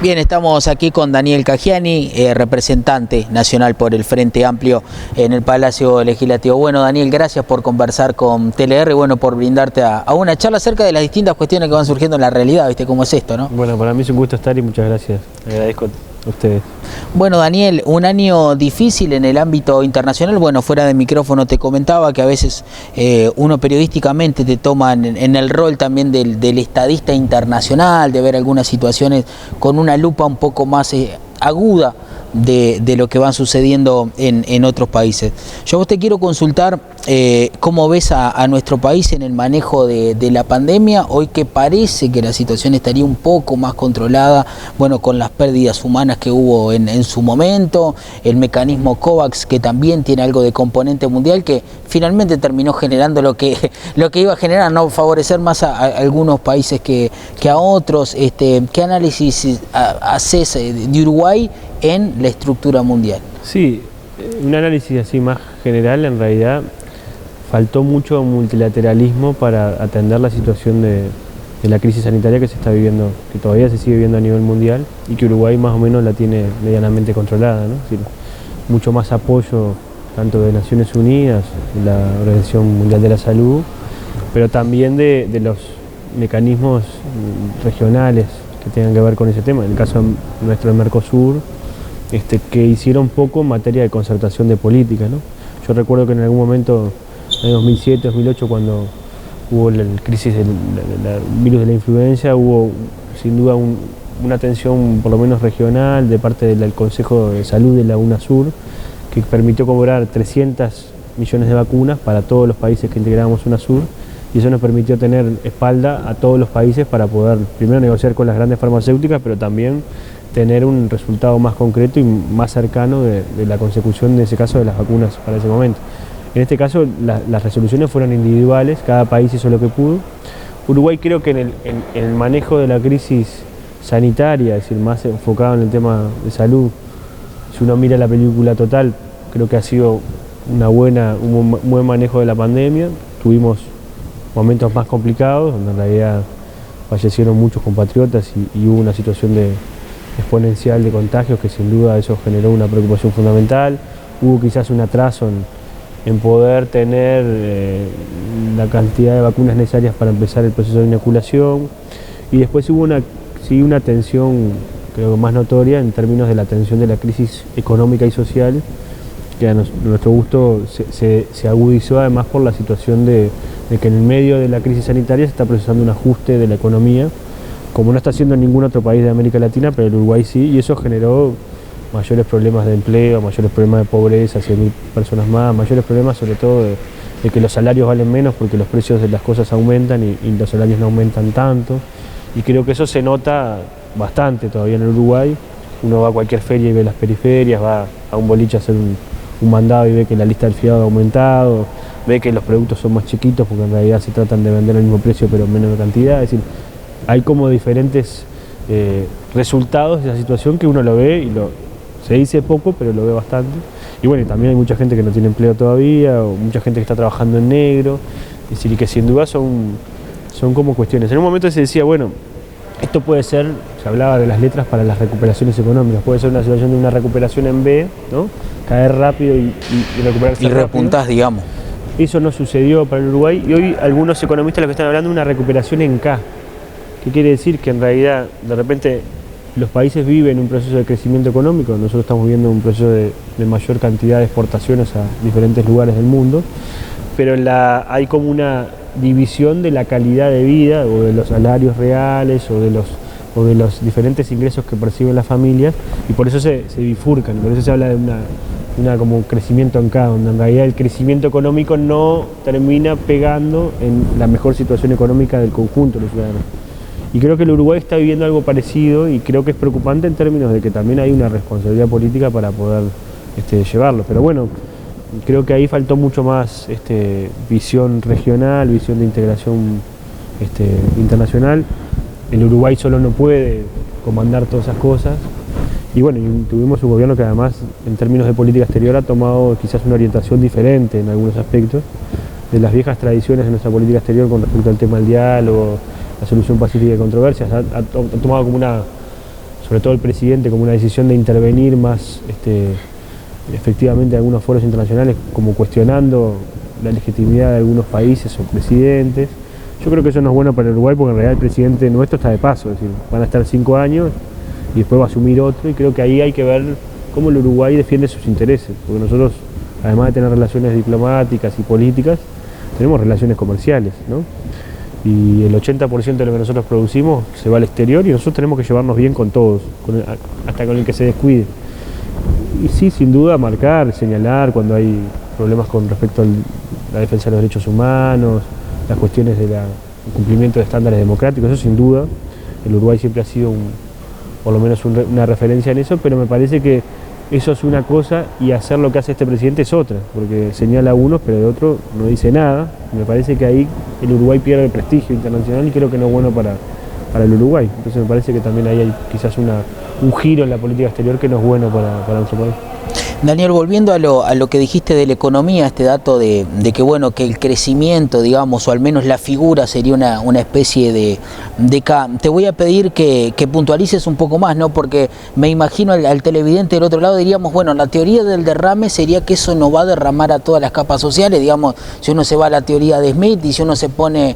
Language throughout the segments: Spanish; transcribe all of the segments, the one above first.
Bien, estamos aquí con Daniel Caggiani, representante nacional por el Frente Amplio en el Palacio Legislativo. Bueno, Daniel, gracias por conversar con TLR y bueno, por brindarte a una charla acerca de las distintas cuestiones que van surgiendo en la realidad, ¿viste cómo es esto, no? Bueno, para mí es un gusto estar y muchas gracias. Le agradezco a ustedes. Bueno, Daniel, un año difícil en el ámbito internacional. Bueno, fuera de micrófono te comentaba que a veces uno periodísticamente te toma en el rol también del estadista internacional, de ver algunas situaciones con una lupa un poco más aguda de lo que va sucediendo en otros países. Yo a vos te quiero consultar cómo ves a nuestro país en el manejo de la pandemia, hoy que parece que la situación estaría un poco más controlada, bueno, con las pérdidas humanas que hubo en su momento, el mecanismo COVAX que también tiene algo de componente mundial que finalmente terminó generando lo que iba a generar, no favorecer más a algunos países que a otros. ¿Qué análisis haces de Uruguay en la estructura mundial? Sí, un análisis así más general, en realidad faltó mucho multilateralismo para atender la situación de la crisis sanitaria que se está viviendo, que todavía se sigue viviendo a nivel mundial y que Uruguay más o menos la tiene medianamente controlada, ¿no? Es decir, mucho más apoyo tanto de Naciones Unidas, de la Organización Mundial de la Salud, pero también de los mecanismos regionales que tengan que ver con ese tema. En el caso nuestro de Mercosur, que hicieron poco en materia de concertación de política, ¿no? Yo recuerdo que en algún momento, en el 2007, 2008, cuando hubo la crisis del virus de la influenza, hubo sin duda una atención por lo menos regional de parte del Consejo de Salud de la UNASUR, que permitió cobrar 300 millones de vacunas para todos los países que integramos UNASUR, y eso nos permitió tener espalda a todos los países para poder primero negociar con las grandes farmacéuticas, pero también tener un resultado más concreto y más cercano de la consecución, en ese caso, de las vacunas para ese momento. En este caso, las resoluciones fueron individuales, cada país hizo lo que pudo. Uruguay creo que en el manejo de la crisis sanitaria, es decir, más enfocado en el tema de salud, si uno mira la película total, creo que ha sido un buen manejo de la pandemia. Tuvimos momentos más complicados, donde en realidad fallecieron muchos compatriotas y hubo una situación exponencial de contagios que sin duda eso generó una preocupación fundamental. Hubo quizás un atraso en poder tener la cantidad de vacunas necesarias para empezar el proceso de inoculación, y después hubo una tensión, creo, más notoria en términos de la atención de la crisis económica y social, que a nuestro gusto se agudizó además por la situación de que en el medio de la crisis sanitaria se está procesando un ajuste de la economía, como no está haciendo en ningún otro país de América Latina, pero el Uruguay sí, y eso generó mayores problemas de empleo, mayores problemas de pobreza, 100.000 personas más, mayores problemas sobre todo de que los salarios valen menos porque los precios de las cosas aumentan y los salarios no aumentan tanto, y creo que eso se nota bastante todavía en el Uruguay. Uno va a cualquier feria y ve las periferias, va a un boliche a hacer un mandado y ve que la lista del fiado ha aumentado, ve que los productos son más chiquitos porque en realidad se tratan de vender al mismo precio pero en menor cantidad. Es decir, hay como diferentes resultados de esa situación que uno lo ve y se dice poco, pero lo ve bastante. Y bueno, y también hay mucha gente que no tiene empleo todavía, o mucha gente que está trabajando en negro. Es decir, que sin duda son como cuestiones. En un momento se decía, bueno, esto puede ser, se hablaba de las letras para las recuperaciones económicas, puede ser una situación de una recuperación en B, ¿no? Caer rápido y recuperarse rápido. Y repuntás, digamos. Eso no sucedió para el Uruguay, y hoy algunos economistas lo que están hablando de una recuperación en K. ¿Qué quiere decir? Que en realidad, de repente, los países viven un proceso de crecimiento económico, nosotros estamos viviendo un proceso de mayor cantidad de exportaciones a diferentes lugares del mundo, pero hay como una división de la calidad de vida, o de los salarios reales, o de los diferentes ingresos que perciben las familias, y por eso se bifurcan, por eso se habla de una como crecimiento en K, donde en realidad el crecimiento económico no termina pegando en la mejor situación económica del conjunto de los ciudadanos. Y creo que el Uruguay está viviendo algo parecido, y creo que es preocupante en términos de que también hay una responsabilidad política para poder llevarlo. Pero bueno, creo que ahí faltó mucho más visión regional, visión de integración internacional. El Uruguay solo no puede comandar todas esas cosas. Y bueno, tuvimos un gobierno que además, en términos de política exterior, ha tomado quizás una orientación diferente en algunos aspectos de las viejas tradiciones de nuestra política exterior con respecto al tema del diálogo, la solución pacífica de controversias. Ha tomado como sobre todo el presidente, como una decisión de intervenir más efectivamente en algunos foros internacionales, como cuestionando la legitimidad de algunos países o presidentes. Yo creo que eso no es bueno para el Uruguay, porque en realidad el presidente nuestro está de paso, es decir, van a estar 5 años y después va a asumir otro, y creo que ahí hay que ver cómo el Uruguay defiende sus intereses, porque nosotros, además de tener relaciones diplomáticas y políticas, tenemos relaciones comerciales, ¿no? Y el 80% de lo que nosotros producimos se va al exterior, y nosotros tenemos que llevarnos bien con todos, hasta con el que se descuide. Y sí, sin duda, marcar, señalar cuando hay problemas con respecto a la defensa de los derechos humanos, las cuestiones del cumplimiento de estándares democráticos, eso sin duda. El Uruguay siempre ha sido por lo menos una referencia en eso, pero me parece que eso es una cosa y hacer lo que hace este presidente es otra, porque señala a unos pero de otro no dice nada. Me parece que ahí el Uruguay pierde prestigio internacional y creo que no es bueno para el Uruguay. Entonces me parece que también ahí hay quizás un giro en la política exterior que no es bueno para nuestro país. Daniel, volviendo a lo que dijiste de la economía, este dato de que bueno, que el crecimiento, digamos, o al menos la figura sería una especie de K. Te voy a pedir que puntualices un poco más, ¿no? Porque me imagino al televidente del otro lado diríamos, bueno, la teoría del derrame sería que eso no va a derramar a todas las capas sociales, digamos, si uno se va a la teoría de Smith y si uno se pone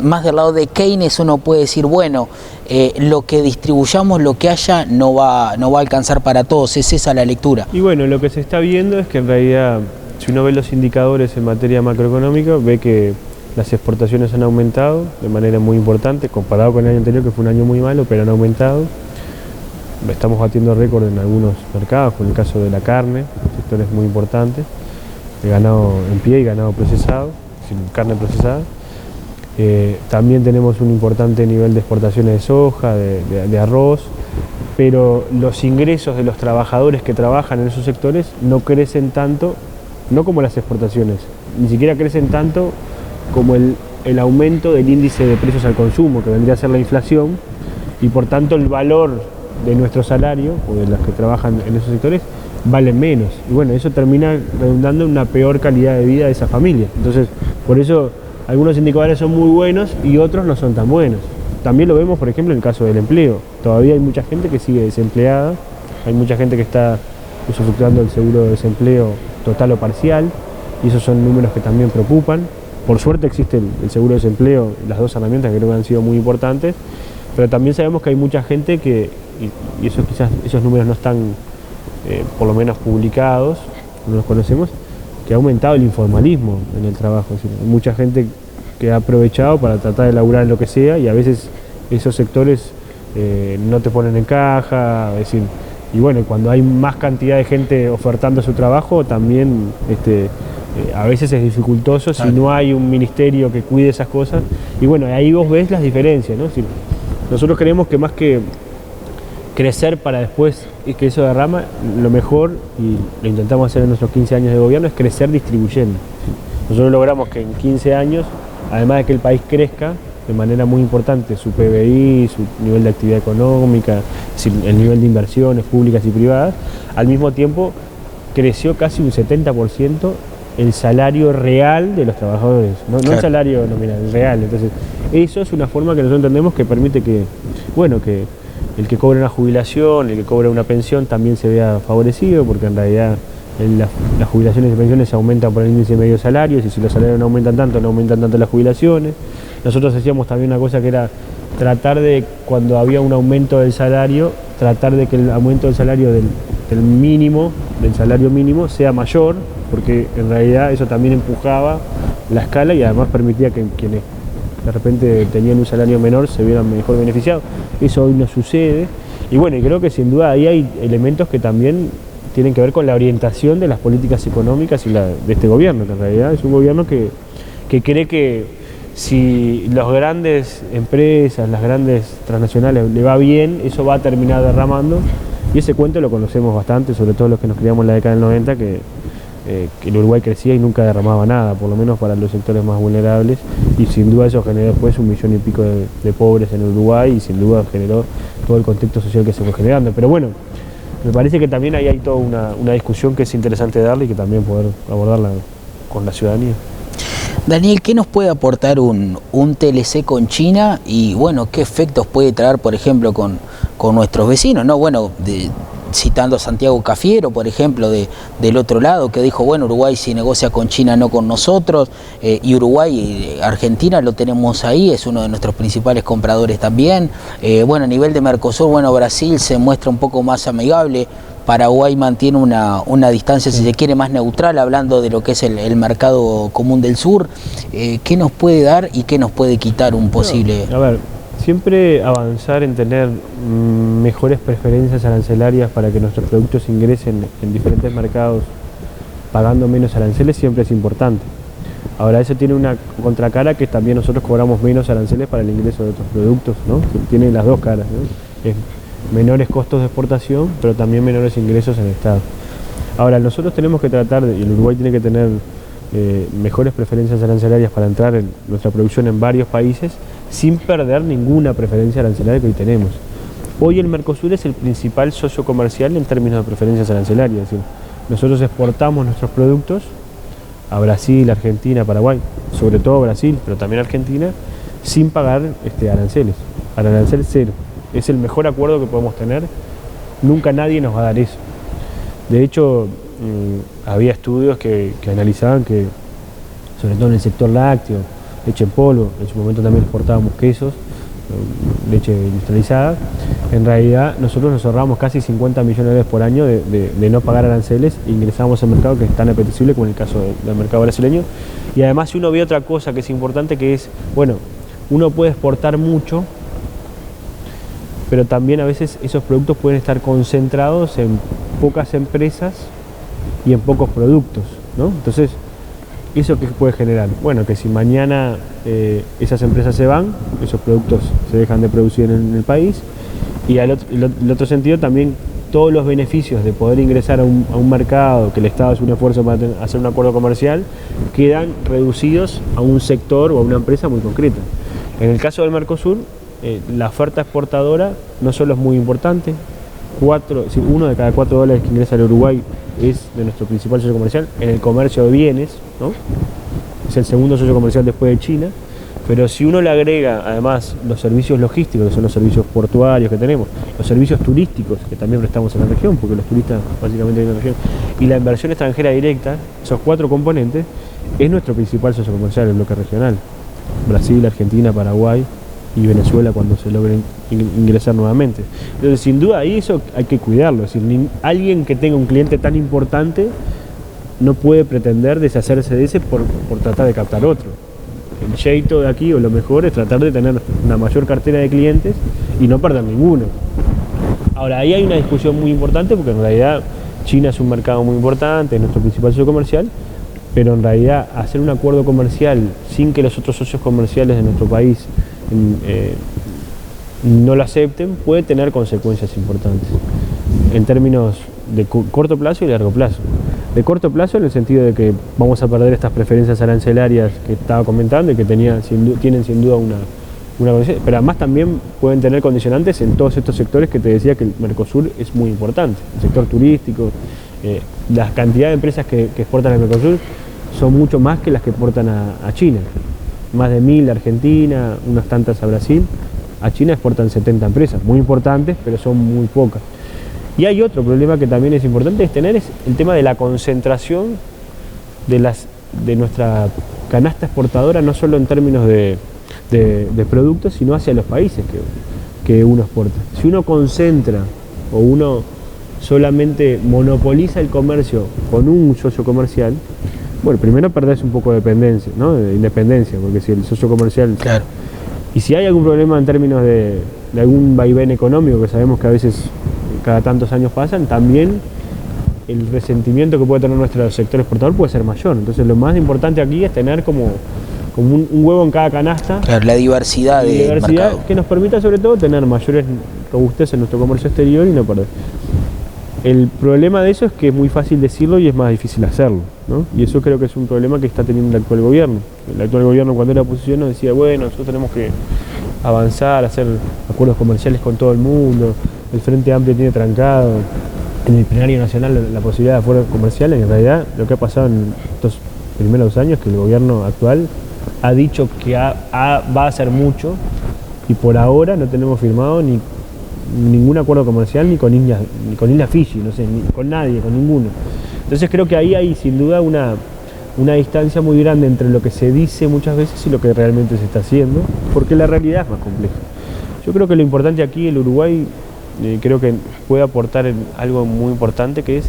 más del lado de Keynes, uno puede decir, bueno, lo que distribuyamos, lo que haya, no va a alcanzar para todos. ¿Es esa la lectura? Y bueno, lo que se está viendo es que en realidad, si uno ve los indicadores en materia macroeconómica, ve que las exportaciones han aumentado de manera muy importante, comparado con el año anterior, que fue un año muy malo, pero han aumentado. Estamos batiendo récord en algunos mercados, con el caso de la carne, sectores muy importantes, de ganado en pie y ganado procesado, sin carne procesada. También tenemos un importante nivel de exportaciones de soja, de arroz, pero los ingresos de los trabajadores que trabajan en esos sectores no crecen tanto, no como las exportaciones, ni siquiera crecen tanto como el aumento del índice de precios al consumo, que vendría a ser la inflación, y por tanto el valor de nuestro salario, o de los que trabajan en esos sectores, vale menos. Y bueno, eso termina redundando en una peor calidad de vida de esa familia. Entonces, por eso algunos indicadores son muy buenos y otros no son tan buenos. También lo vemos, por ejemplo, en el caso del empleo. Todavía hay mucha gente que sigue desempleada, hay mucha gente que está usufructuando el seguro de desempleo total o parcial, y esos son números que también preocupan. Por suerte existe el seguro de desempleo, las dos herramientas que creo que han sido muy importantes, pero también sabemos que hay mucha gente que, y eso quizás esos números no están por lo menos publicados, no los conocemos, que ha aumentado el informalismo en el trabajo. Es decir, hay mucha gente que ha aprovechado para tratar de laburar en lo que sea, y a veces esos sectores no te ponen en caja, es decir, y bueno, cuando hay más cantidad de gente ofertando su trabajo, también a veces es dificultoso si no hay un ministerio que cuide esas cosas, y bueno, ahí vos ves las diferencias, ¿no? Es decir, nosotros creemos que más que crecer para después que eso derrama, lo mejor, y lo intentamos hacer en nuestros 15 años de gobierno, es crecer distribuyendo. Nosotros logramos que en 15 años, además de que el país crezca de manera muy importante, su PBI, su nivel de actividad económica, el nivel de inversiones públicas y privadas, al mismo tiempo creció casi un 70% el salario real de los trabajadores, no el salario nominal, el real. Entonces, eso es una forma que nosotros entendemos que permite que, bueno, que el que cobra una jubilación, el que cobra una pensión también se vea favorecido, porque en realidad las jubilaciones y pensiones se aumentan por el índice de medio salarios, y si los salarios no aumentan tanto las jubilaciones. Nosotros hacíamos también una cosa que era tratar de, cuando había un aumento del salario, tratar de que el aumento del salario del mínimo, del salario mínimo, sea mayor, porque en realidad eso también empujaba la escala y además permitía que quienes de repente tenían un salario menor se vieran mejor beneficiados. Eso hoy no sucede, y bueno, y creo que sin duda ahí hay elementos que también tienen que ver con la orientación de las políticas económicas y de este gobierno, que en realidad es un gobierno que cree que si las grandes empresas, las grandes transnacionales le va bien, eso va a terminar derramando, y ese cuento lo conocemos bastante, sobre todo los que nos criamos en la década del 90, que el Uruguay crecía y nunca derramaba nada, por lo menos para los sectores más vulnerables, y sin duda eso generó después 1,5 millones de pobres en Uruguay, y sin duda generó todo el contexto social que se fue generando. Pero bueno, me parece que también ahí hay toda una discusión que es interesante darle y que también poder abordarla con la ciudadanía. Daniel, ¿qué nos puede aportar un TLC con China? Y bueno, ¿qué efectos puede traer, por ejemplo, con nuestros vecinos, ¿no? Bueno, citando a Santiago Cafiero, por ejemplo, del otro lado, que dijo, bueno, Uruguay si negocia con China, no con nosotros, y Uruguay, Argentina lo tenemos ahí, es uno de nuestros principales compradores también. Bueno, a nivel de Mercosur, bueno, Brasil se muestra un poco más amigable, Paraguay mantiene una distancia, si se quiere, más neutral, hablando de lo que es el mercado común del sur. ¿Qué nos puede dar y qué nos puede quitar un posible...? A ver, siempre avanzar en tener mejores preferencias arancelarias para que nuestros productos ingresen en diferentes mercados pagando menos aranceles siempre es importante. Ahora, eso tiene una contracara, que también nosotros cobramos menos aranceles para el ingreso de otros productos, ¿no? Que tiene las dos caras, ¿no? Es menores costos de exportación, pero también menores ingresos en el Estado. Ahora, nosotros tenemos que tratar, y el Uruguay tiene que tener mejores preferencias arancelarias para entrar en nuestra producción en varios países, sin perder ninguna preferencia arancelaria que hoy tenemos. Hoy el Mercosur es el principal socio comercial en términos de preferencias arancelarias, es decir, nosotros exportamos nuestros productos a Brasil, Argentina, Paraguay, sobre todo Brasil, pero también Argentina, sin pagar aranceles, arancel cero. Es el mejor acuerdo que podemos tener, nunca nadie nos va a dar eso. De hecho, había estudios que analizaban que, sobre todo en el sector lácteo, leche en polvo, en su momento también exportábamos quesos, leche industrializada, en realidad nosotros nos ahorramos casi 50 millones de dólares por año de no pagar aranceles e ingresamos al mercado que es tan apetecible como en el caso del mercado brasileño. Y además, si uno ve otra cosa que es importante, que es, bueno, uno puede exportar mucho, pero también a veces esos productos pueden estar concentrados en pocas empresas y en pocos productos, ¿no? Entonces, ¿eso qué puede generar? Bueno, que si mañana esas empresas se van, esos productos se dejan de producir en el país, y el otro sentido también, todos los beneficios de poder ingresar a un mercado, que el Estado hace un esfuerzo para hacer un acuerdo comercial, quedan reducidos a un sector o a una empresa muy concreta. En el caso del Mercosur, la oferta exportadora no solo es muy importante, uno de cada 4 dólares que ingresa al Uruguay es de nuestro principal socio comercial en el comercio de bienes, ¿no? Es el segundo socio comercial después de China, pero si uno le agrega además los servicios logísticos, que son los servicios portuarios que tenemos, los servicios turísticos que también prestamos en la región, porque los turistas básicamente viven en la región, y la inversión extranjera directa, esos 4 componentes, es nuestro principal socio comercial, el bloque regional. Brasil, Argentina, Paraguay y Venezuela cuando se logren ingresar nuevamente. Entonces, sin duda, ahí eso hay que cuidarlo. Es decir, alguien que tenga un cliente tan importante no puede pretender deshacerse de ese por tratar de captar otro. El jeito de aquí, o lo mejor, es tratar de tener una mayor cartera de clientes y no perder ninguno. Ahora, ahí hay una discusión muy importante, porque en realidad China es un mercado muy importante, es nuestro principal socio comercial, pero en realidad hacer un acuerdo comercial sin que los otros socios comerciales de nuestro país no lo acepten, puede tener consecuencias importantes en términos de corto plazo y largo plazo. De corto plazo, en el sentido de que vamos a perder estas preferencias arancelarias que estaba comentando y que tienen sin duda una condición, pero además también pueden tener condicionantes en todos estos sectores que te decía que el Mercosur es muy importante. El sector turístico, la cantidad de empresas que exportan al Mercosur son mucho más que las que exportan a China. Más de 1000 a Argentina, unas tantas a Brasil. A China exportan 70 empresas, muy importantes, pero son muy pocas. Y hay otro problema que también es importante es el tema de la concentración de nuestra canasta exportadora, no solo en términos de productos, sino hacia los países que uno exporta. Si uno concentra o uno solamente monopoliza el comercio con un socio comercial, bueno, primero perdés un poco de dependencia, ¿no? De independencia, porque si el socio comercial... Claro. Y si hay algún problema en términos de algún vaivén económico, que sabemos que a veces cada tantos años pasan, también el resentimiento que puede tener nuestro sector exportador puede ser mayor. Entonces lo más importante aquí es tener como un huevo en cada canasta. Claro, la diversidad de mercado, que nos permita sobre todo tener mayores robustez en nuestro comercio exterior y no perder. El problema de eso es que es muy fácil decirlo y es más difícil hacerlo, ¿no? Y eso creo que es un problema que está teniendo el actual gobierno. El actual gobierno, cuando era oposición, nos decía, bueno, nosotros tenemos que avanzar, hacer acuerdos comerciales con todo el mundo, el Frente Amplio tiene trancado en el plenario nacional la posibilidad de acuerdos comerciales. En realidad, lo que ha pasado en estos primeros 2 años es que el gobierno actual ha dicho que va a hacer mucho y por ahora no tenemos firmado ningún acuerdo comercial ni con Isla Fiji, no sé, ni con nadie, con ninguno. Entonces creo que ahí hay sin duda una distancia muy grande entre lo que se dice muchas veces y lo que realmente se está haciendo, porque la realidad es más compleja. Yo creo que lo importante aquí, el Uruguay, creo que puede aportar algo muy importante, que es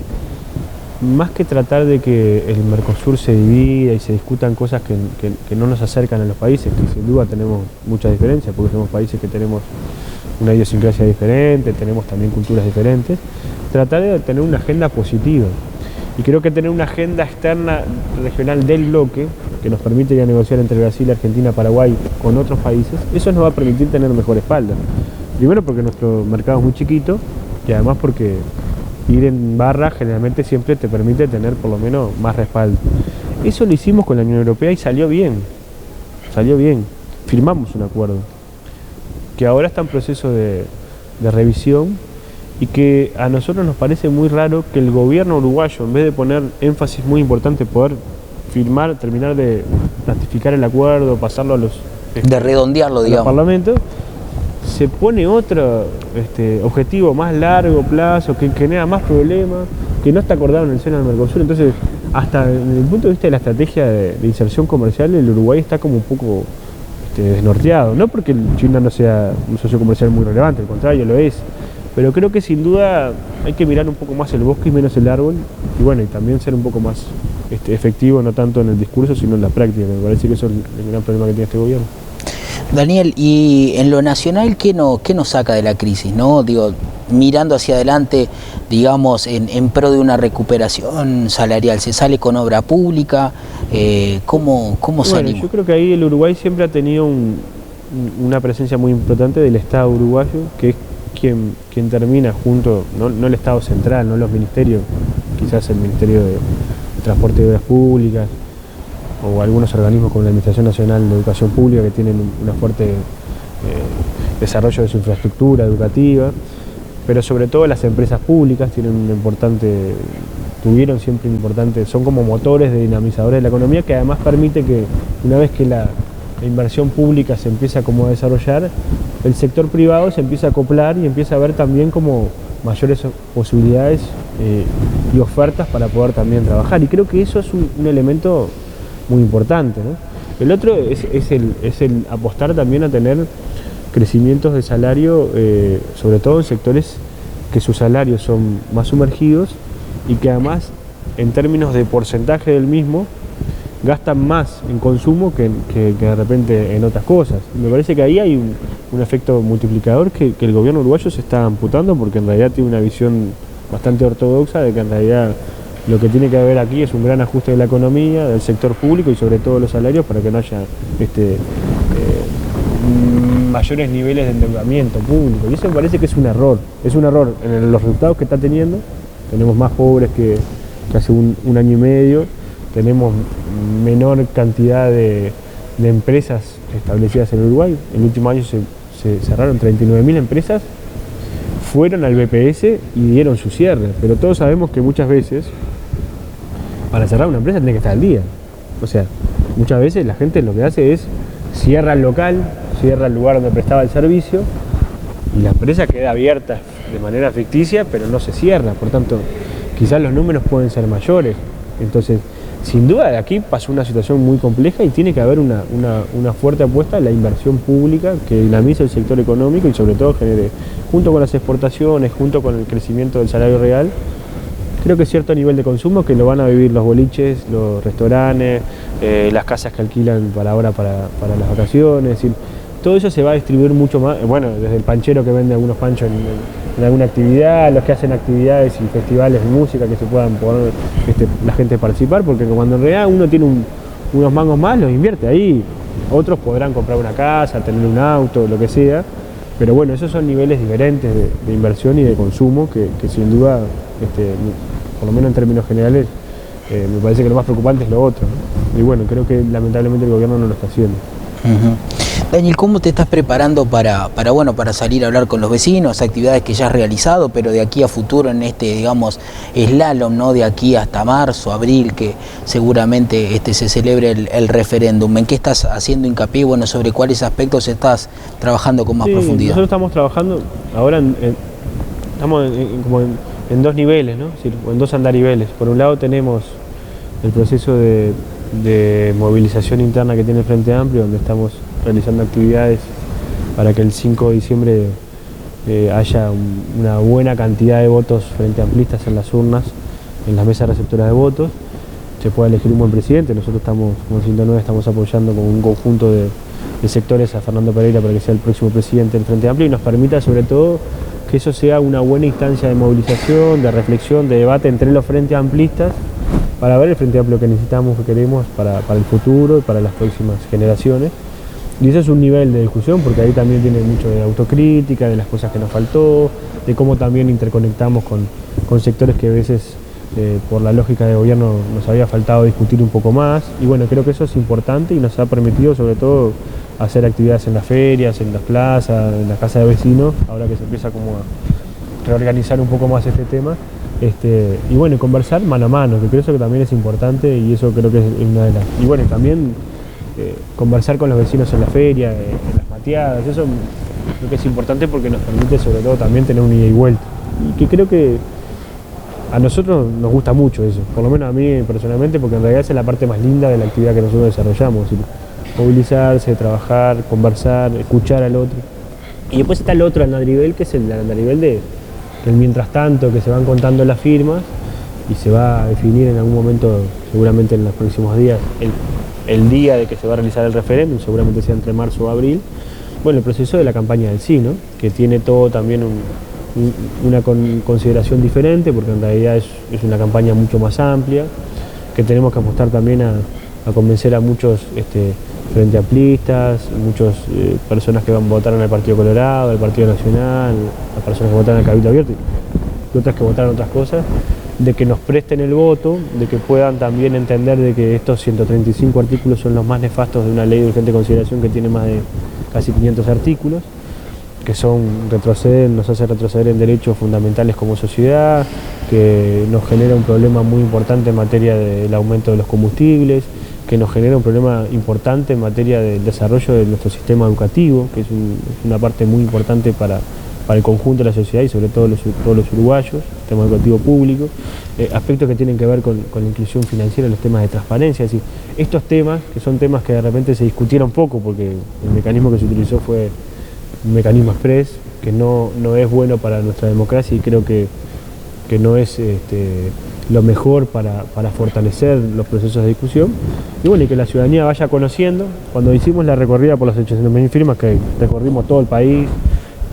más que tratar de que el Mercosur se divida y se discutan cosas que no nos acercan a los países, que sin duda tenemos muchas diferencias, porque somos países que tenemos una idiosincrasia diferente, tenemos también culturas diferentes, tratar de tener una agenda positiva. Y creo que tener una agenda externa regional del bloque, que nos permite ya negociar entre Brasil, Argentina, Paraguay con otros países, eso nos va a permitir tener mejor espalda. Primero porque nuestro mercado es muy chiquito y además porque ir en barra generalmente siempre te permite tener por lo menos más respaldo. Eso lo hicimos con la Unión Europea y salió bien, firmamos un acuerdo que ahora está en proceso de revisión y que a nosotros nos parece muy raro que el gobierno uruguayo, en vez de poner énfasis muy importante, poder firmar, terminar de ratificar el acuerdo, pasarlo a los de redondearlo, digamos, parlamentos, se pone otro objetivo más largo plazo, que genera más problemas, que no está acordado en el seno del Mercosur. Entonces, hasta desde el punto de vista de la estrategia de inserción comercial, el Uruguay está como un poco desnorteado. No porque China no sea un socio comercial muy relevante, al contrario, lo es. Pero creo que sin duda hay que mirar un poco más el bosque y menos el árbol, y bueno, y también ser un poco más efectivo, no tanto en el discurso, sino en la práctica. Me parece que eso es el gran problema que tiene este gobierno. Daniel, y en lo nacional, ¿qué nos saca de la crisis, ¿no? Digo, mirando hacia adelante, digamos, en pro de una recuperación salarial, ¿se sale con obra pública? ¿Cómo salimos? Yo creo que ahí el Uruguay siempre ha tenido una presencia muy importante del Estado uruguayo, que es quien termina junto, no el Estado central, no los ministerios, quizás el Ministerio de Transporte y Obras Públicas, o algunos organismos como la Administración Nacional de Educación Pública, que tienen un fuerte desarrollo de su infraestructura educativa, pero sobre todo las empresas públicas tuvieron siempre un importante, son como motores de dinamizadores de la economía, que además permite que una vez que la inversión pública se empieza como a desarrollar, el sector privado se empieza a acoplar y empieza a ver también como mayores posibilidades y ofertas para poder también trabajar. Y creo que eso es un elemento muy importante, ¿no? El otro es el apostar también a tener crecimientos de salario, sobre todo en sectores que sus salarios son más sumergidos y que además, en términos de porcentaje del mismo, gastan más en consumo que de repente en otras cosas. Me parece que ahí hay un efecto multiplicador que el gobierno uruguayo se está amputando, porque en realidad tiene una visión bastante ortodoxa de que en realidad lo que tiene que haber aquí es un gran ajuste de la economía, del sector público y sobre todo los salarios, para que no haya mayores niveles de endeudamiento público. Y eso me parece que es un error en los resultados que está teniendo. Tenemos más pobres que hace un año y medio, tenemos menor cantidad de empresas establecidas en Uruguay. El último año se cerraron 39.000 empresas, fueron al BPS y dieron su cierre, pero todos sabemos que muchas veces para cerrar una empresa tiene que estar al día. O sea, muchas veces la gente lo que hace es cierra el local, cierra el lugar donde prestaba el servicio y la empresa queda abierta de manera ficticia, pero no se cierra. Por tanto, quizás los números pueden ser mayores. Entonces, sin duda, de aquí pasó una situación muy compleja y tiene que haber una fuerte apuesta a la inversión pública que dinamice el sector económico y sobre todo genere, junto con las exportaciones, junto con el crecimiento del salario real, creo que cierto nivel de consumo que lo van a vivir los boliches, los restaurantes, las casas que alquilan para las vacaciones. Es decir, todo eso se va a distribuir mucho más, bueno, desde el panchero que vende algunos panchos en alguna actividad, los que hacen actividades y festivales de música que se puedan poder la gente participar, porque cuando en realidad uno tiene unos mangos más, los invierte ahí. Otros podrán comprar una casa, tener un auto, lo que sea, pero bueno, esos son niveles diferentes de inversión y de consumo que sin duda, por lo menos en términos generales, me parece que lo más preocupante es lo otro, ¿no? Y bueno, creo que lamentablemente el gobierno no lo está haciendo. Daniel, ¿cómo te estás preparando para salir a hablar con los vecinos, actividades que ya has realizado, pero de aquí a futuro en este, digamos, slalom, ¿no? De aquí hasta marzo, abril, que seguramente se celebre el referéndum? ¿En qué estás haciendo hincapié? Bueno, ¿sobre cuáles aspectos estás trabajando con más profundidad? Nosotros estamos trabajando ahora estamos como en dos niveles, ¿no? Es decir, en dos andariveles. Por un lado tenemos el proceso de movilización interna que tiene el Frente Amplio, donde estamos realizando actividades para que el 5 de diciembre haya una buena cantidad de votos frente amplistas en las urnas, en las mesas receptoras de votos, se pueda elegir un buen presidente. Nosotros estamos, como 109, estamos apoyando con un conjunto de sectores a Fernando Pereira para que sea el próximo presidente del Frente Amplio y nos permita sobre todo que eso sea una buena instancia de movilización, de reflexión, de debate entre los frentes amplistas para ver el Frente Amplio que necesitamos, que queremos para el futuro y para las próximas generaciones. Y eso es un nivel de discusión porque ahí también tiene mucho de autocrítica, de las cosas que nos faltó, de cómo también interconectamos con sectores que a veces por la lógica de gobierno nos había faltado discutir un poco más. Y bueno, creo que eso es importante y nos ha permitido sobre todo hacer actividades en las ferias, en las plazas, en las casas de vecinos, ahora que se empieza como a reorganizar un poco más este tema. Y bueno, conversar mano a mano, que creo que también es importante y eso creo que es una de las... Y bueno, también conversar con los vecinos en la feria, en las mateadas, eso creo que es importante porque nos permite sobre todo también tener un ida y vuelta. Y que creo que a nosotros nos gusta mucho eso, por lo menos a mí personalmente, porque en realidad esa es la parte más linda de la actividad que nosotros desarrollamos, movilizarse, trabajar, conversar, escuchar al otro. Y después está el otro andarivel, que es el andarivel del mientras tanto, que se van contando las firmas y se va a definir en algún momento, seguramente en los próximos días, el día de que se va a realizar el referéndum, seguramente sea entre marzo o abril. Bueno, el proceso de la campaña del sí, ¿no? Que tiene todo también una consideración diferente, porque en realidad es una campaña mucho más amplia, que tenemos que apostar también a convencer a muchos frente amplistas, muchas personas que van a votar en el Partido Colorado, el Partido Nacional, las personas que votaron en el Cabildo Abierto y otras que votaron otras cosas, de que nos presten el voto, de que puedan también entender de que estos 135 artículos son los más nefastos de una ley de urgente consideración que tiene más de casi 500 artículos, que nos hace retroceder en derechos fundamentales como sociedad, que nos genera un problema muy importante en materia del aumento de los combustibles, que nos genera un problema importante en materia del desarrollo de nuestro sistema educativo, que es una parte muy importante para el conjunto de la sociedad y sobre todo todos los uruguayos, sistema educativo público, aspectos que tienen que ver con la inclusión financiera, los temas de transparencia. Es decir, estos temas, que son temas que de repente se discutieron poco, porque el mecanismo que se utilizó fue un mecanismo express, que no es bueno para nuestra democracia y creo que no es lo mejor para fortalecer los procesos de discusión. Y bueno, y que la ciudadanía vaya conociendo. Cuando hicimos la recorrida por las 800.000 firmas, que recorrimos todo el país,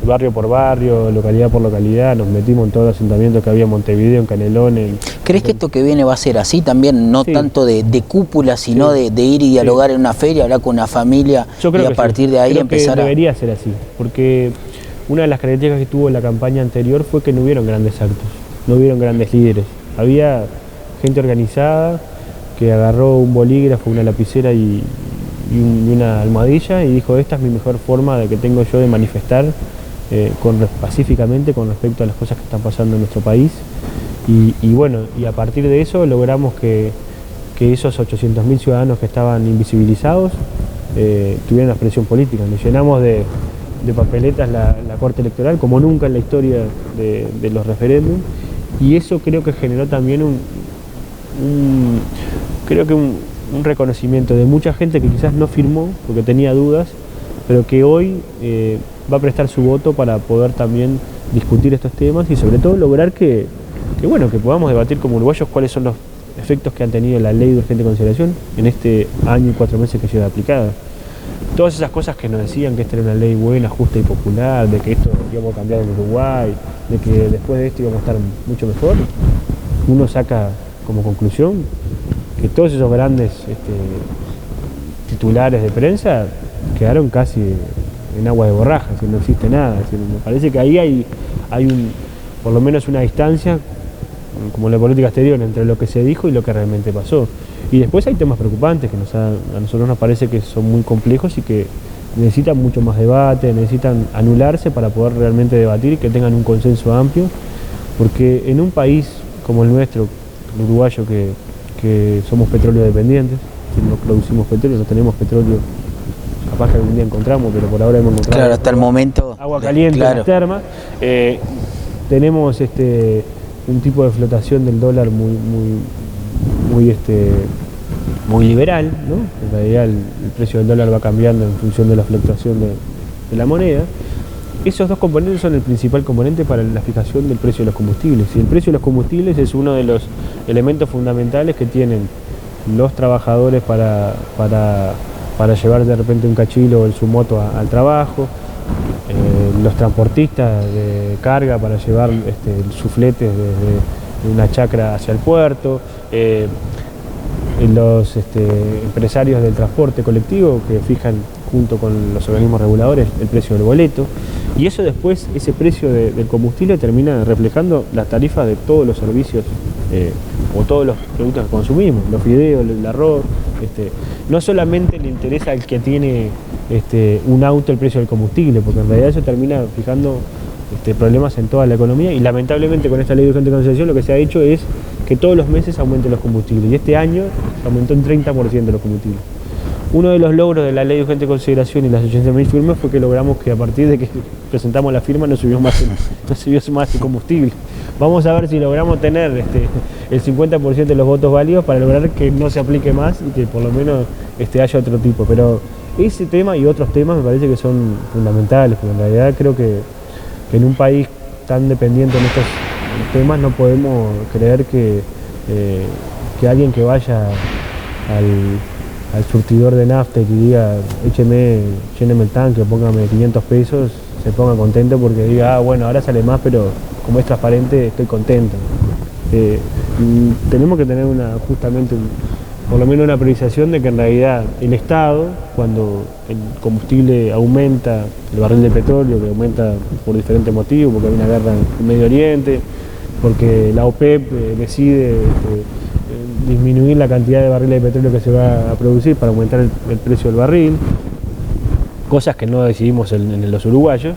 barrio por barrio, localidad por localidad, nos metimos en todos los asentamientos que había en Montevideo, en Canelones. ¿Crees que esto que viene va a ser así también? No tanto de cúpula, sino de ir y dialogar en una feria, hablar con una familia y a partir de ahí empezar a... Debería ser así, porque una de las características que tuvo la campaña anterior fue que no hubieron grandes actos, no hubieron grandes líderes. Había gente organizada que agarró un bolígrafo, una lapicera y una almohadilla y dijo: esta es mi mejor forma de que tengo yo de manifestar pacíficamente con respecto a las cosas que están pasando en nuestro país. Y bueno, y a partir de eso logramos que esos 800.000 ciudadanos que estaban invisibilizados tuvieran expresión política. Nos llenamos de papeletas la Corte Electoral como nunca en la historia de los referéndums, y eso creo que generó también un reconocimiento de mucha gente que quizás no firmó porque tenía dudas, pero que hoy va a prestar su voto para poder también discutir estos temas y sobre todo lograr que podamos debatir como uruguayos cuáles son los efectos que han tenido la ley de urgente consideración en este año y 4 meses que lleva aplicada. Todas esas cosas que nos decían que esta era una ley buena, justa y popular, de que esto íbamos a cambiar en Uruguay, de que después de esto íbamos a estar mucho mejor, uno saca como conclusión que todos esos grandes titulares de prensa quedaron casi en agua de borraja, si no existe nada. Me parece que ahí hay por lo menos una distancia, como en la política exterior, entre lo que se dijo y lo que realmente pasó. Y después hay temas preocupantes que a nosotros nos parece que son muy complejos y que necesitan mucho más debate, necesitan anularse para poder realmente debatir y que tengan un consenso amplio, porque en un país como el nuestro, el uruguayo, que somos petróleo dependientes, no producimos petróleo, no tenemos petróleo, capaz que algún día encontramos, pero por ahora hemos encontrado claro, hasta el momento agua caliente claro. en las termas. Tenemos un tipo de flotación del dólar muy liberal, ¿no? En realidad el precio del dólar va cambiando en función de la fluctuación de la moneda. Esos dos componentes son el principal componente para la fijación del precio de los combustibles. Y el precio de los combustibles es uno de los elementos fundamentales que tienen los trabajadores para llevar de repente un cachilo o su moto al trabajo, los transportistas de carga para llevar sus fletes desde una chacra hacia el puerto, los empresarios del transporte colectivo que fijan junto con los organismos reguladores el precio del boleto, y eso después, ese precio del combustible termina reflejando las tarifas de todos los servicios o todos los productos que consumimos, los fideos, el arroz. No solamente le interesa al que tiene un auto el precio del combustible, porque en realidad eso termina fijando problemas en toda la economía, y lamentablemente con esta ley de urgente consideración lo que se ha hecho es que todos los meses aumenten los combustibles, y este año se aumentó en 30% los combustibles. Uno de los logros de la ley de urgente consideración y las 86.000 firmas fue que logramos que a partir de que presentamos la firma no subió más el combustible. Vamos a ver si logramos tener el 50% de los votos válidos para lograr que no se aplique más y que por lo menos haya otro tipo. Pero ese tema y otros temas me parece que son fundamentales, porque en realidad creo que en un país tan dependiente en estos temas no podemos creer que alguien que vaya al surtidor de nafta y que diga lléneme el tanque, póngame 500 pesos, se ponga contento porque diga, bueno, ahora sale más, pero como es transparente estoy contento. Tenemos que tener por lo menos una priorización de que en realidad el Estado, cuando el combustible aumenta, el barril de petróleo que aumenta por diferentes motivos, porque hay una guerra en Medio Oriente, porque la OPEP decide disminuir la cantidad de barriles de petróleo que se va a producir para aumentar el precio del barril, cosas que no decidimos en los uruguayos,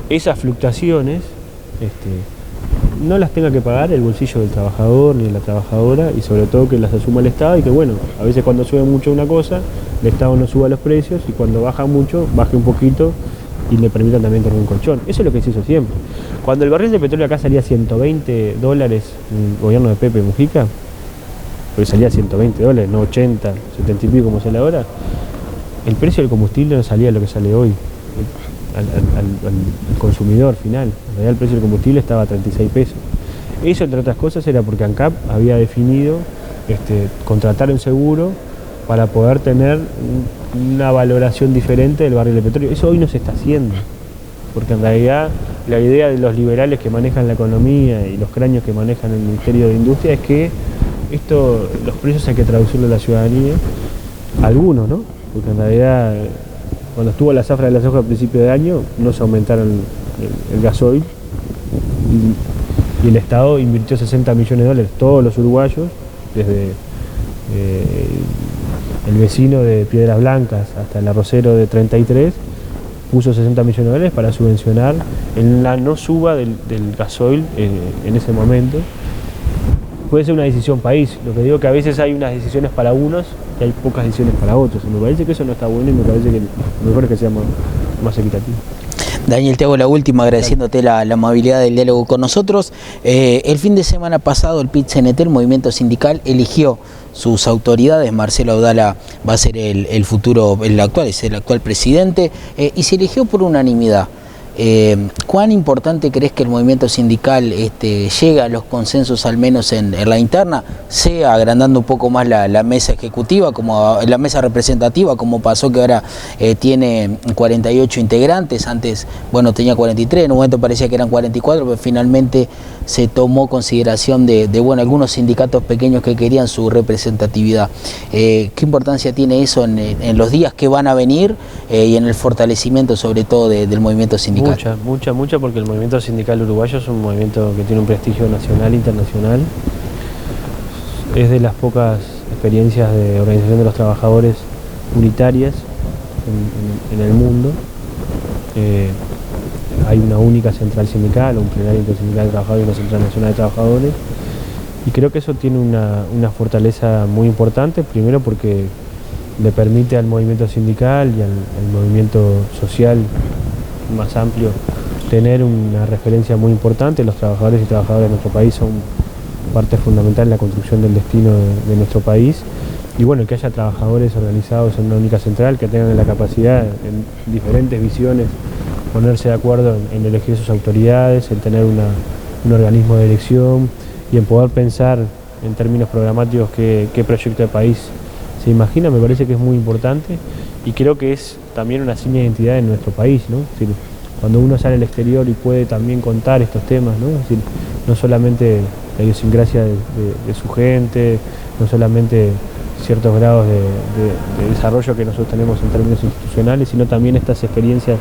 esas fluctuaciones no las tenga que pagar el bolsillo del trabajador ni de la trabajadora, y sobre todo que las asuma el Estado, y que bueno, a veces cuando sube mucho una cosa, el Estado no suba los precios, y cuando baja mucho, baje un poquito y le permitan también tener un colchón. Eso es lo que se hizo siempre. Cuando el barril de petróleo acá salía a $120 en el gobierno de Pepe Mujica, porque salía a $120, no 80, 70 y pico como sale ahora, el precio del combustible no salía a lo que sale hoy al consumidor final. En realidad el precio del combustible estaba a 36 pesos. Eso, entre otras cosas, era porque ANCAP había definido contratar un seguro para poder tener una valoración diferente del barril de petróleo. Eso hoy no se está haciendo, porque en realidad la idea de los liberales que manejan la economía y los cráneos que manejan el Ministerio de Industria es que los precios hay que traducirlo a la ciudadanía, algunos, ¿no? Porque en realidad cuando estuvo la zafra de la soja a principio de año no se aumentaron el gasoil y el Estado invirtió $60 millones, todos los uruguayos, desde el vecino de Piedras Blancas hasta el arrocero de 33, puso $60 millones para subvencionar en la no suba del gasoil en ese momento. Puede ser una decisión país, lo que digo que a veces hay unas decisiones para unos y hay pocas decisiones para otros, y me parece que eso no está bueno, y me parece que lo mejor es que sea más equitativo. Daniel, te hago la última agradeciéndote la amabilidad del diálogo con nosotros. El fin de semana pasado el PIT-CNT, el movimiento sindical, eligió sus autoridades. Marcelo Abdala va a ser el actual presidente, y se eligió por unanimidad. ¿Cuán importante crees que el movimiento sindical llega a los consensos, al menos en la interna, sea agrandando un poco más la mesa ejecutiva, como la mesa representativa, como pasó que ahora tiene 48 integrantes? Antes, bueno, tenía 43, en un momento parecía que eran 44, pero finalmente se tomó consideración de algunos sindicatos pequeños que querían su representatividad. ¿Qué importancia tiene eso en los días que van a venir y en el fortalecimiento sobre todo del movimiento sindical? Mucha, porque el movimiento sindical uruguayo es un movimiento que tiene un prestigio nacional e internacional. Es de las pocas experiencias de organización de los trabajadores unitarias en el mundo. Hay una única central sindical, un plenario intersindical de trabajadores y una central nacional de trabajadores. Y creo que eso tiene una fortaleza muy importante, primero porque le permite al movimiento sindical y al movimiento social más amplio tener una referencia muy importante. Los trabajadores y trabajadoras de nuestro país son parte fundamental en la construcción del destino de nuestro país. Y bueno, que haya trabajadores organizados en una única central, que tengan la capacidad en diferentes visiones ponerse de acuerdo en elegir sus autoridades, en tener un organismo de elección y en poder pensar en términos programáticos qué proyecto de país se imagina, me parece que es muy importante y creo que es también una seña de identidad en nuestro país, ¿no? Es decir, cuando uno sale al exterior y puede también contar estos temas, ¿no? Es decir, no solamente la idiosincrasia de su gente, no solamente ciertos grados de desarrollo que nosotros tenemos en términos institucionales, sino también estas experiencias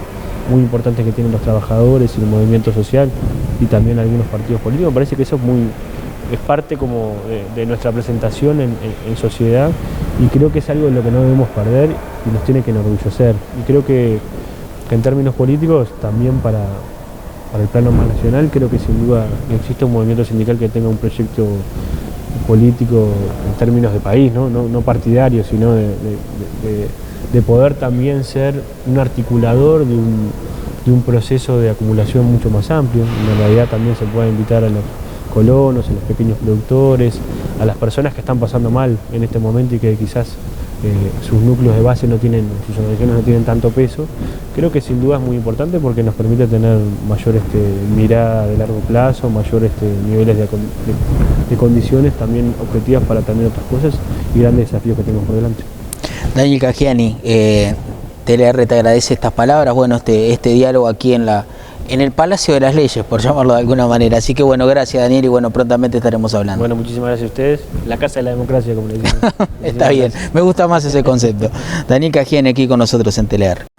muy importantes que tienen los trabajadores y el movimiento social y también algunos partidos políticos. Me parece que eso es parte como de nuestra presentación en sociedad y creo que es algo de lo que no debemos perder y nos tiene que enorgullecer. Y creo que en términos políticos, también para el plano más nacional, creo que sin duda existe un movimiento sindical que tenga un proyecto político en términos de país, no partidario, sino de poder también ser un articulador de un proceso de acumulación mucho más amplio. En realidad también se puede invitar a los colonos, a los pequeños productores, a las personas que están pasando mal en este momento y que quizás sus núcleos de base sus organizaciones no tienen tanto peso. Creo que sin duda es muy importante porque nos permite tener mayor mirada de largo plazo, mayores niveles de condiciones también objetivas para también otras cosas y grandes desafíos que tenemos por delante. Daniel Caggiani, TLR te agradece estas palabras, bueno, este diálogo aquí en el Palacio de las Leyes, por llamarlo de alguna manera. Así que bueno, gracias Daniel y bueno, prontamente estaremos hablando. Bueno, muchísimas gracias a ustedes. La Casa de la Democracia, como le dicen. Está bien, me gusta más ese concepto. Daniel Caggiani aquí con nosotros en TLR.